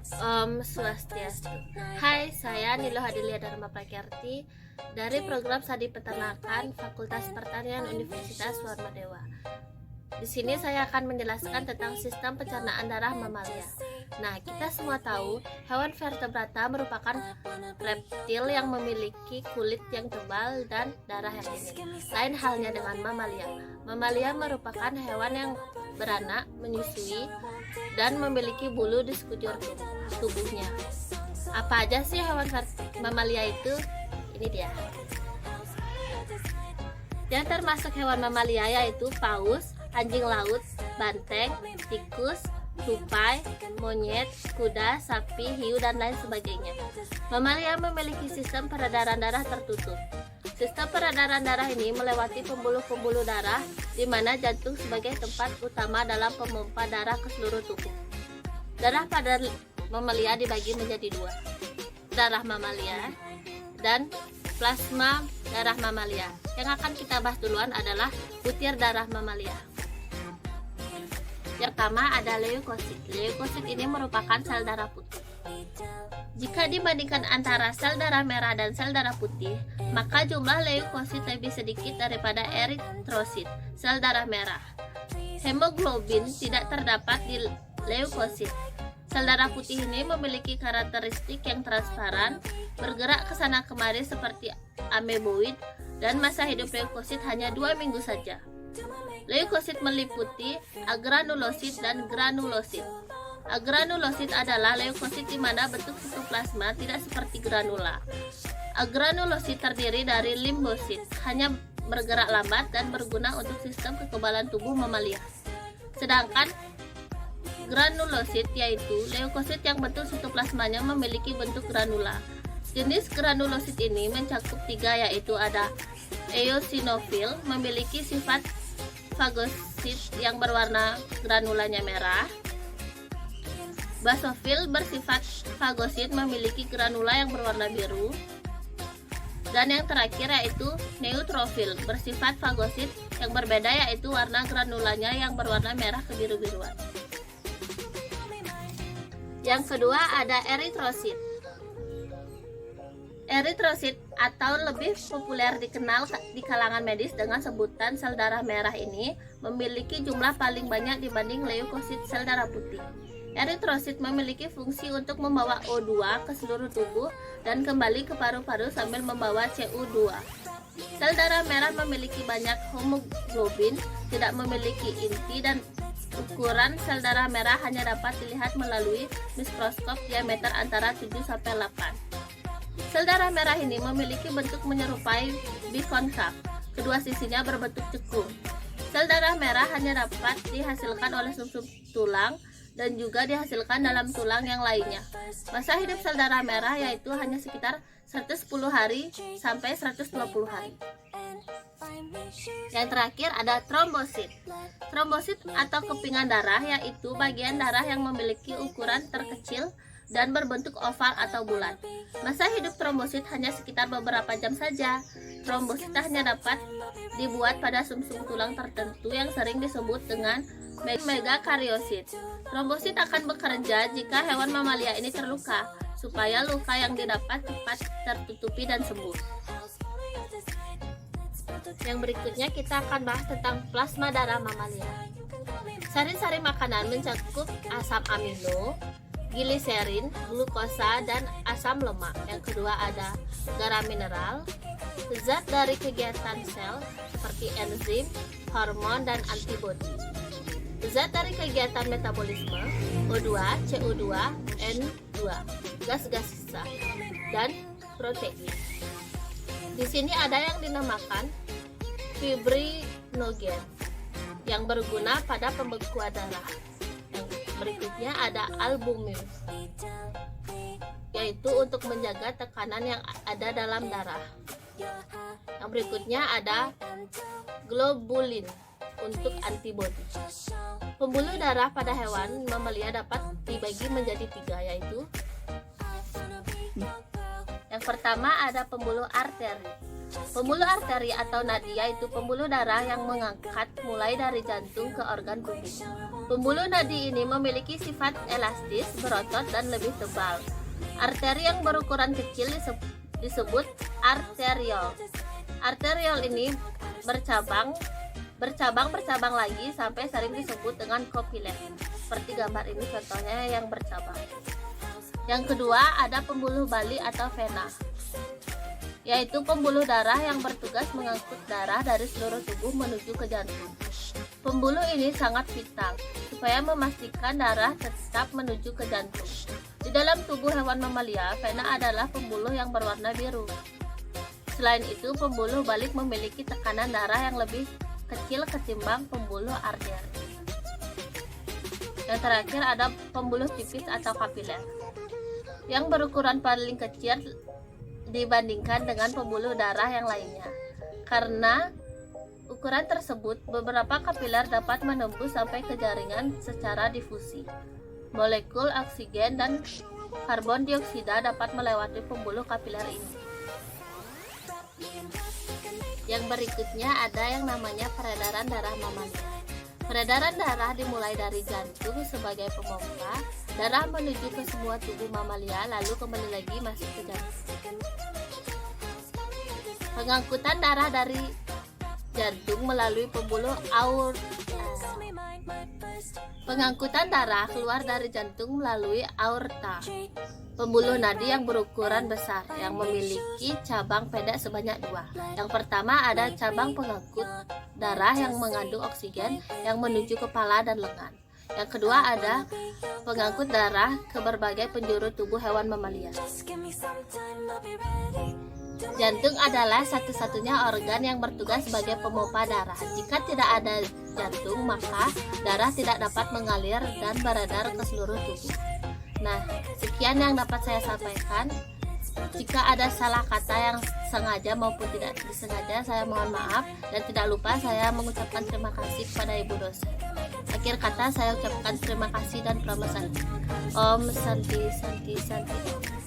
Om Swastiastu. Hai, saya Nilo Hadilia Dharma Prakyarti dari program Studi Peternakan Fakultas Pertanian Universitas Warmadewa. Di sini saya akan menjelaskan tentang sistem pencernaan darah mamalia. Nah, kita semua tahu hewan vertebrata merupakan reptil yang memiliki kulit yang tebal dan darah yang dingin. Lain halnya dengan mamalia. Mamalia merupakan hewan yang beranak, menyusui, dan memiliki bulu di sekujur tubuhnya. Apa aja sih hewan mamalia itu? Ini dia. Yang termasuk hewan mamalia yaitu paus, anjing laut, banteng, tikus, tupai, monyet, kuda, sapi, hiu, dan lain sebagainya. Mamalia memiliki sistem peredaran darah tertutup. Sistem peredaran darah ini melewati pembuluh-pembuluh darah, di mana jantung sebagai tempat utama dalam pemompa darah ke seluruh tubuh. Darah pada mamalia dibagi menjadi dua, darah mamalia dan plasma darah mamalia. Yang akan kita bahas duluan adalah butir darah mamalia. Yang pertama ada leukosit. Leukosit ini merupakan sel darah putih. Jika dibandingkan antara sel darah merah dan sel darah putih, maka jumlah leukosit lebih sedikit daripada eritrosit, sel darah merah. Hemoglobin tidak terdapat di leukosit. Sel darah putih ini memiliki karakteristik yang transparan, bergerak ke sana kemari seperti ameboid, dan masa hidup leukosit hanya 2 minggu saja. Leukosit meliputi agranulosit dan granulosit. Agranulosit adalah leukosit di mana bentuk sitoplasma tidak seperti granula. Agranulosit terdiri dari limbosit, hanya bergerak lambat dan berguna untuk sistem kekebalan tubuh mamalia. Sedangkan granulosit yaitu leukosit yang bentuk sitoplasmanya memiliki bentuk granula. Jenis granulosit ini mencakup 3, yaitu ada eosinofil, memiliki sifat fagosit yang berwarna granulanya merah. Basofil bersifat fagosit, memiliki granula yang berwarna biru. Dan yang terakhir yaitu neutrofil, bersifat fagosit yang berbeda, yaitu warna granulanya yang berwarna merah kebiru-biruan. Yang kedua ada eritrosit. Eritrosit atau lebih populer dikenal di kalangan medis dengan sebutan sel darah merah ini memiliki jumlah paling banyak dibanding leukosit sel darah putih. Eritrosit memiliki fungsi untuk membawa O2 ke seluruh tubuh dan kembali ke paru-paru sambil membawa CO2. Sel darah merah memiliki banyak hemoglobin, tidak memiliki inti, dan ukuran sel darah merah hanya dapat dilihat melalui mikroskop diameter antara 7-8. Sel darah merah ini memiliki bentuk menyerupai bikonkav, kedua sisinya berbentuk cekung. Sel darah merah hanya dapat dihasilkan oleh sumsum tulang dan juga dihasilkan dalam tulang yang lainnya. Masa hidup sel darah merah yaitu hanya sekitar 110 hari sampai 120 hari. Yang terakhir ada trombosit. Trombosit atau kepingan darah yaitu bagian darah yang memiliki ukuran terkecil dan berbentuk oval atau bulat. Masa hidup trombosit hanya sekitar beberapa jam saja. Trombosit hanya dapat dibuat pada sumsum tulang tertentu yang sering disebut dengan megakariosit. Trombosit akan bekerja jika hewan mamalia ini terluka, supaya luka yang didapat cepat tertutupi dan sembuh. Yang berikutnya kita akan bahas tentang plasma darah mamalia. Sari-sari makanan mencakup asam amino, gliserin, glukosa, dan asam lemak. Yang kedua ada garam mineral, zat dari kegiatan sel seperti enzim, hormon, dan antibodi. Zat dari kegiatan metabolisme, O2, CO2, N2, gas-gas sisa, dan protein. Di sini ada yang dinamakan fibrinogen yang berguna pada pembekuan darah. Yang berikutnya ada albumin, yaitu untuk menjaga tekanan yang ada dalam darah. Yang berikutnya ada globulin untuk antibodi. Pembuluh darah pada hewan mamalia dapat dibagi menjadi 3, yaitu yang pertama ada pembuluh arteri. Pembuluh arteri atau nadia itu pembuluh darah yang mengangkat mulai dari jantung ke organ tubuh. Pembuluh nadi ini memiliki sifat elastis, berotot, dan lebih tebal. Arteri yang berukuran kecil disebut arteriol. Arteriol ini bercabang lagi sampai sering disebut dengan kapiler. Seperti gambar ini contohnya yang bercabang. Yang kedua ada pembuluh bali atau vena, yaitu pembuluh darah yang bertugas mengangkut darah dari seluruh tubuh menuju ke jantung. Pembuluh ini sangat vital supaya memastikan darah tetap menuju ke jantung. Di dalam tubuh hewan mamalia, vena adalah pembuluh yang berwarna biru. Selain itu, pembuluh balik memiliki tekanan darah yang lebih kecil ketimbang pembuluh arteri. Yang terakhir ada pembuluh tipis atau kapiler, yang berukuran paling kecil dibandingkan dengan pembuluh darah yang lainnya. Karena ukuran tersebut, beberapa kapiler dapat menembus sampai ke jaringan secara difusi. Molekul oksigen dan karbon dioksida dapat melewati pembuluh kapiler ini. Yang berikutnya ada yang namanya peredaran darah mamalia. Peredaran darah dimulai dari jantung sebagai pemompa darah menuju ke semua tubuh mamalia, lalu kembali lagi masuk ke jantung. Pengangkutan darah dari jantung melalui pembuluh Pengangkutan darah keluar dari jantung melalui aorta, pembuluh nadi yang berukuran besar yang memiliki cabang pendek sebanyak 2. Yang pertama ada cabang pengangkut darah yang mengandung oksigen yang menuju kepala dan lengan. Yang kedua ada pengangkut darah ke berbagai penjuru tubuh hewan mamalia. Jantung adalah satu-satunya organ yang bertugas sebagai pemompa darah. Jika tidak ada jantung, maka darah tidak dapat mengalir dan beredar ke seluruh tubuh. Nah, sekian yang dapat saya sampaikan. Jika ada salah kata yang sengaja maupun tidak disengaja, saya mohon maaf, dan tidak lupa saya mengucapkan terima kasih kepada Ibu dosen. Akhir kata saya ucapkan terima kasih dan pramasad. Om Santi Santi Santi.